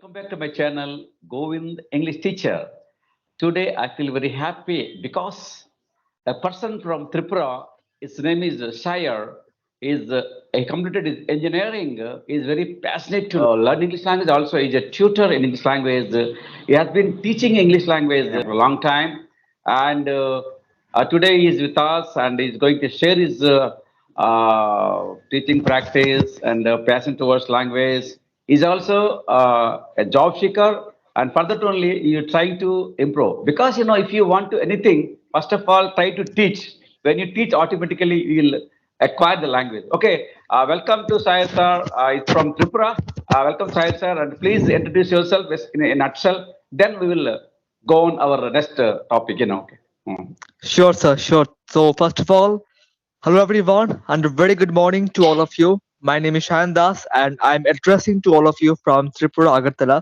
Welcome back to my channel, Govind English Teacher. Today I feel very happy because a person from Tripura, his name is Shire, is he completed his engineering, is very passionate to learn English language. Also, is a tutor in English language. He has been teaching English language for a long time, and today he is with us and he is going to share his teaching practice and passion towards language. He's also a job seeker, and for that only you're trying to improve. Because if you want to anything, first of all, try to teach. When you teach, automatically you'll acquire the language. Okay, welcome to Sai sir. It's from Tripura. Welcome, Sai sir, and please introduce yourself in a nutshell. Then we will go on our next topic. Okay. Hmm. Sure, sir, sure. So, first of all, hello everyone, and a very good morning to all of you. My name is Shan Das, and I'm addressing to all of you from Tripura, Agartala.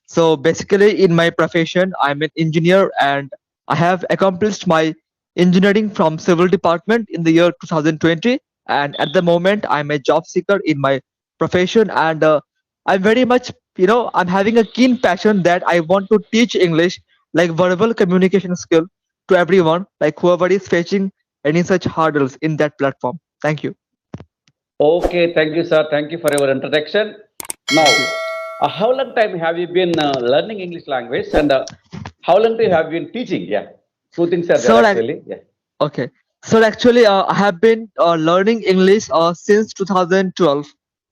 So, basically, in my profession, I'm an engineer, and I have accomplished my engineering from civil department in the year 2020. And at the moment, I'm a job seeker in my profession, and I'm very much, I'm having a keen passion that I want to teach English, like verbal communication skill, to everyone, like whoever is facing any such hurdles in that platform. Thank you. Okay, thank you, sir. Thank you for your introduction. Thank Now, you. how long time have you been learning English language, and how long do you have been teaching? Yeah, two things are there So, like, actually. Yeah. okay. So, actually, I have been learning English since 2012,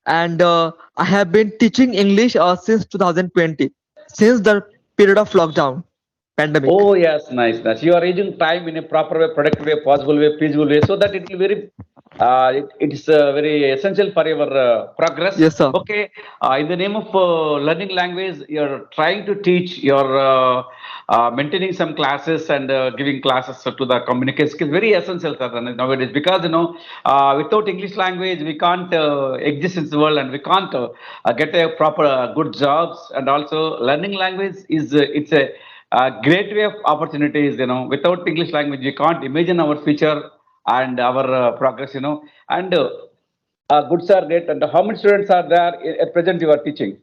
and I have been teaching English since 2020, since the period of lockdown pandemic. Oh yes, nice, nice. You are using time in a proper way, productive way, possible way, feasible way, so that it will very, it is very essential for your progress. Yes, sir. Okay, in the name of learning language, you're trying to teach, you're maintaining some classes and giving classes to the communication skills. Very essential, sir, nowadays, because without English language, we can't exist in the world, and we can't get a proper good jobs. And also, learning language is it's a great way of opportunities. Without English language, we can't imagine our future and our progress. And goods are great. And how many students are there at present you are teaching?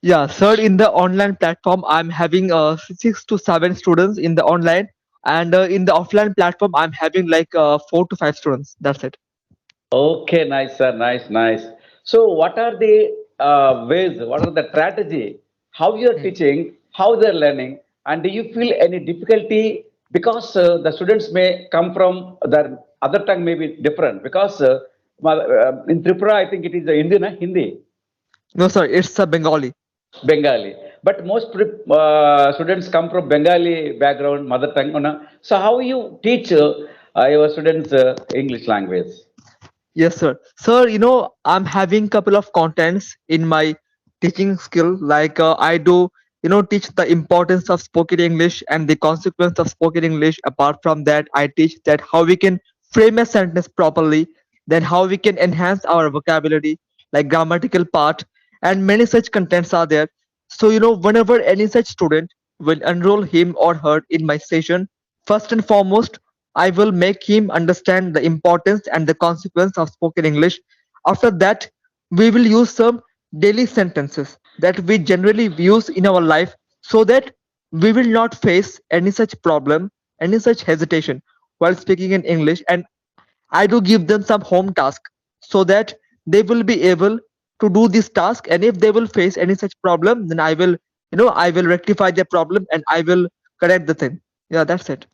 Yeah, sir. In the online platform, I'm having 6 to 7 students in the online, and in the offline platform, I'm having like 4 to 5 students. That's it. Okay, nice, sir. Nice, nice. So, what are the ways? What are the strategy? How you are Hmm. teaching? How they are learning? And do you feel any difficulty because the students may come from their other tongue may be different? Because in Tripura, I think it is the Indian Hindi. No, sir. It's a Bengali. Bengali. But most students come from Bengali background, mother tongue. So how you teach your students English language? Yes, sir. Sir, I'm having couple of contents in my teaching skill. Like I do, teach the importance of spoken English and the consequence of spoken English. Apart from that, I teach that how we can frame a sentence properly, then how we can enhance our vocabulary, like grammatical part, and many such contents are there. So, whenever any such student will enroll him or her in my session, first and foremost, I will make him understand the importance and the consequence of spoken English. After that, we will use some daily sentences that we generally use in our life so that we will not face any such problem, any such hesitation while speaking in English. And I do give them some home task so that they will be able to do this task. And if they will face any such problem, then I will rectify their problem and I will correct the thing. Yeah, that's it.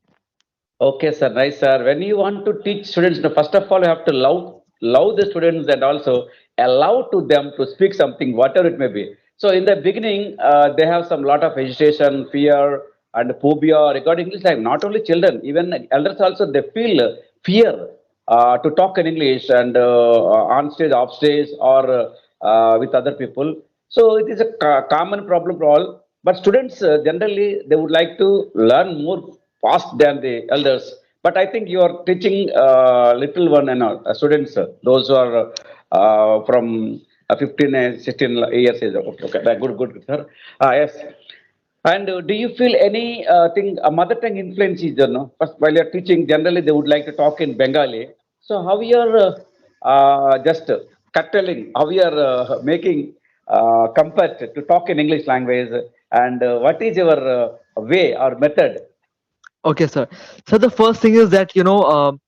Okay, sir. Nice, sir. When you want to teach students, first of all, you have to love the students and also allow to them to speak something, whatever it may be. So in the beginning, they have some lot of hesitation, fear, and phobia regarding English. Like not only children, even elders also they feel fear to talk in English and on stage, off stage, or with other people. So it is a common problem for all. But students generally they would like to learn more fast than the elders. But I think you are teaching little one and students, those who are from 15 and 16 years age. Okay, okay, good, good, good, sir. Yes. And do you feel any thing, a mother tongue influence is, first, while you're teaching, generally they would like to talk in Bengali. So how you're just curtailing, how you're making compared to talk in English language? And what is your way or method? Okay, sir. So the first thing is that you know,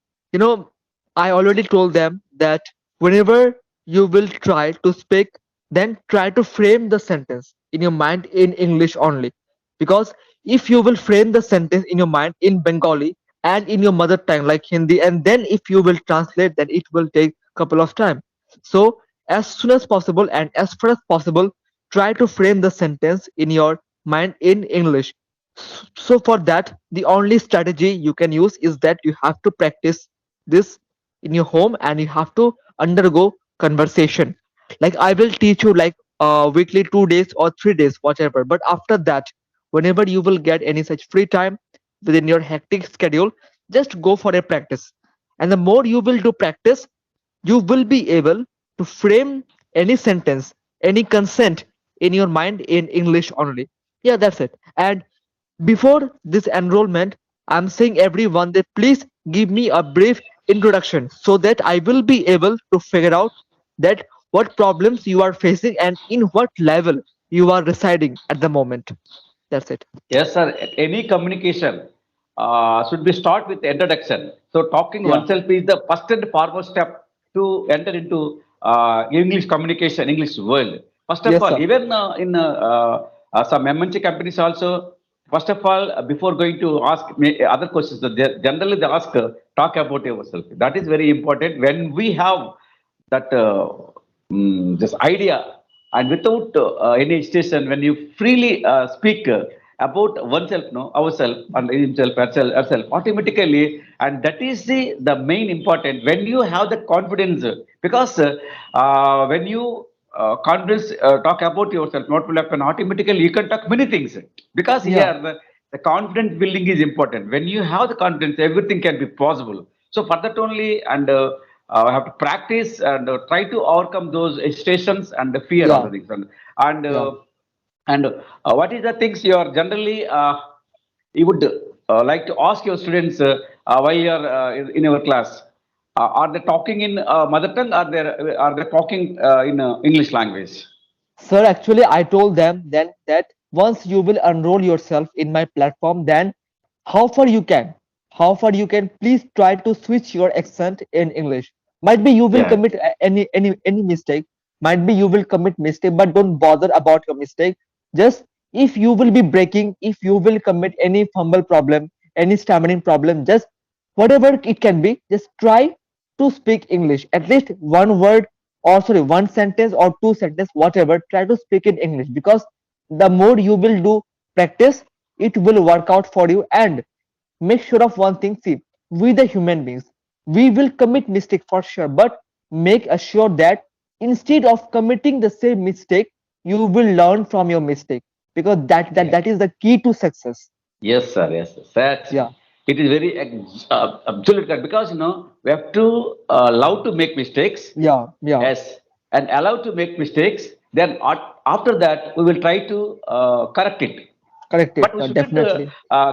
I already told them that whenever you will try to speak, then try to frame the sentence in your mind in English only, because if you will frame the sentence in your mind in Bengali and in your mother tongue like Hindi, and then if you will translate, then it will take couple of time. So as soon as possible and as far as possible, try to frame the sentence in your mind in English. So for that, the only strategy you can use is that you have to practice this in your home, and you have to undergo conversation. Like I will teach you like weekly 2 days or 3 days, whatever. But after that, whenever you will get any such free time within your hectic schedule, just go for a practice. And the more you will do practice, you will be able to frame any sentence, any consent in your mind in English only. Yeah, that's it. And before this enrollment, I'm saying everyone that please give me a brief introduction so that I will be able to figure out that what problems you are facing and in what level you are residing at the moment. That's it. Yes, sir. Any communication should be start with introduction. So talking Yeah. oneself is the first and foremost step to enter into English communication, English world. First of Yes, all, sir. even some MNC companies also, first of all, before going to ask other questions, generally they ask, talk about yourself. That is very important. When we have that this idea and without any hesitation, when you freely speak about oneself, no, ourselves and himself, herself, automatically, and that is the main important when you have the confidence, because when you confidence talk about yourself, what will happen automatically? You can talk many things, because Yeah. here the confidence building is important. When you have the confidence, everything can be possible. So for that only, and have to practice and try to overcome those hesitations and the fear on Yeah. the things. And Yeah. what is the things you are generally you would like to ask your students while you are in your class? Are they talking in mother tongue? Are they talking in English language? Sir, actually, I told them then that once you will enroll yourself in my platform, then how far you can, please try to switch your accent in English. Might be you will Yeah. commit any mistake. Might be you will commit mistake, but don't bother about your mistake. Just if you will be breaking, if you will commit any fumble problem, any stammering problem, just whatever it can be, just try to speak English. At least one word, or sorry, one sentence or two sentence, whatever, try to speak in English, because the more you will do practice, it will work out for you. And make sure of one thing, see, we the human beings, we will commit mistake for sure, but make sure that instead of committing the same mistake, you will learn from your mistake, because Yeah. that is the key to success. Yes, sir. Yes, sir. That Yeah. it is very absolute correct, because we have to love to make mistakes. Yeah. Yeah. Yes, and allow to make mistakes. Then after that, we will try to correct it. Correct it. But we shouldn't Definitely.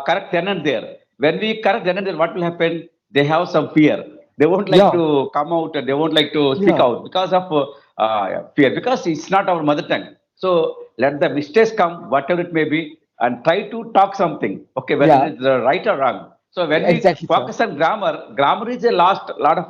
correct then and there. When we correct then and there, what will happen? They have some fear. They won't like Yeah. to come out, and they won't like to speak Yeah. out because of fear, because it's not our mother tongue. So let the mistakes come, whatever it may be, and try to talk something. Okay, whether Yeah. it's right or wrong. So when we Exactly, sir. focus on grammar, grammar is a last lot of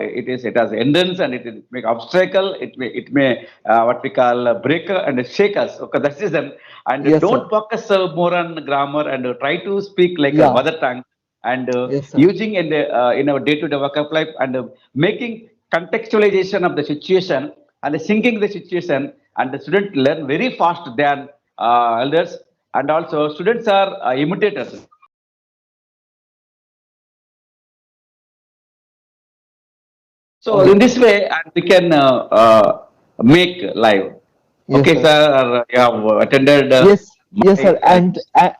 it has endings, and it may obstacle. It may what we call breaker and shake us. Okay, that's reason. And Yes, sir. don't focus more on grammar, and try to speak like a Yeah. mother tongue, and Yes, sir. using in our day-to-day vocabulary, and making contextualization of the situation, and singing the situation, and the student learn very fast than elders. And also students are imitators. So in Okay. this way, and we can make live. Yes, Okay, sir. sir, you have attended Yes, yes, my sir.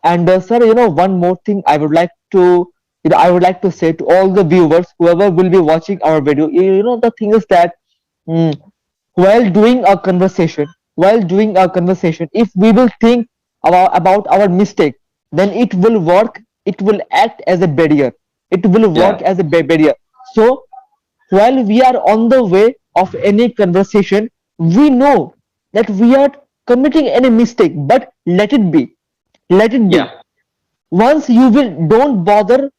And sir, one more thing I would like to, I would like to say to all the viewers, whoever will be watching our video, the thing is that, mm, while doing a conversation, if we will think about our mistake, then it will work. It will act as a barrier. It will work yeah, as a barrier. So while we are on the way of any conversation, we know that we are committing any mistake, but let it be. Let it be. Yeah. Once you will don't bother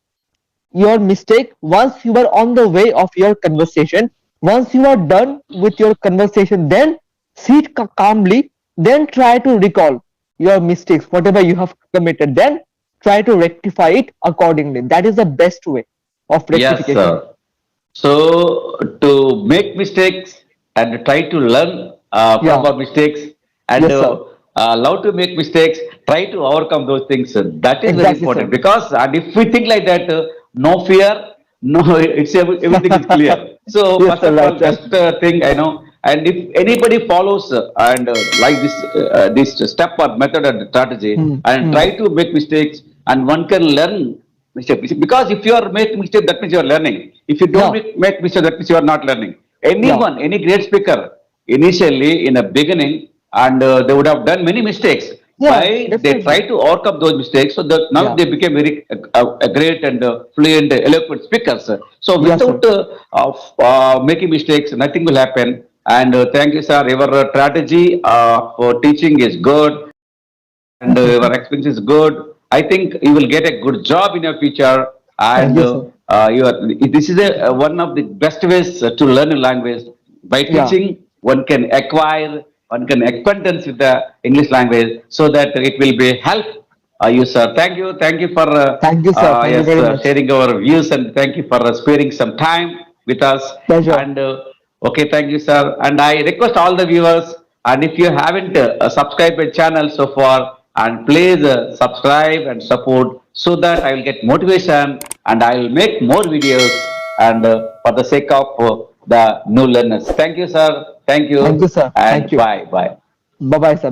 your mistake, once you are on the way of your conversation, once you are done with your conversation, then sit calmly, then try to recall your mistakes, whatever you have committed, then try to rectify it accordingly. That is the best way of Yes, rectification. sir. So to make mistakes and try to learn from Yeah. our mistakes and Yes, sir. love to make mistakes, try to overcome those things. That is very Exactly, important sir. because and if we think like that, no fear, no, everything is clear. So Yes, first sir. of Right, all, right. just thing I know, and if anybody follows and like this step or method and strategy Hmm. and Hmm. try to make mistakes and one can learn mistake. Because if you are making mistake, that means you are learning. If you don't Yeah. make mistake, that means you are not learning. Yeah. Anyone, any great speaker, initially in the beginning, and they would have done many mistakes. Yeah. By they try Definitely. to overcome those mistakes, so that now Yeah. they became very a great and fluent, eloquent speakers. So Yes, sir. without making mistakes, nothing will happen. And thank you, sir. Your strategy for teaching is good and your experience is good. I think you will get a good job in your future. Thank And you, sir. this is one of the best ways to learn a language. By Yeah. teaching, one can acquire, one can acquaintance with the English language, so that it will be help you, sir. Thank you for Thank you, sir. Thank you yes very much. sharing our views, and thank you for sparing some time with us. Pleasure. And okay, thank you, sir. And I request all the viewers, and if you haven't subscribed my channel so far, and please subscribe and support so that I will get motivation and I will make more videos and for the sake of the new learners. Thank you, sir. Thank Thank you, you, sir. Thank and you. bye, bye. Bye bye, sir.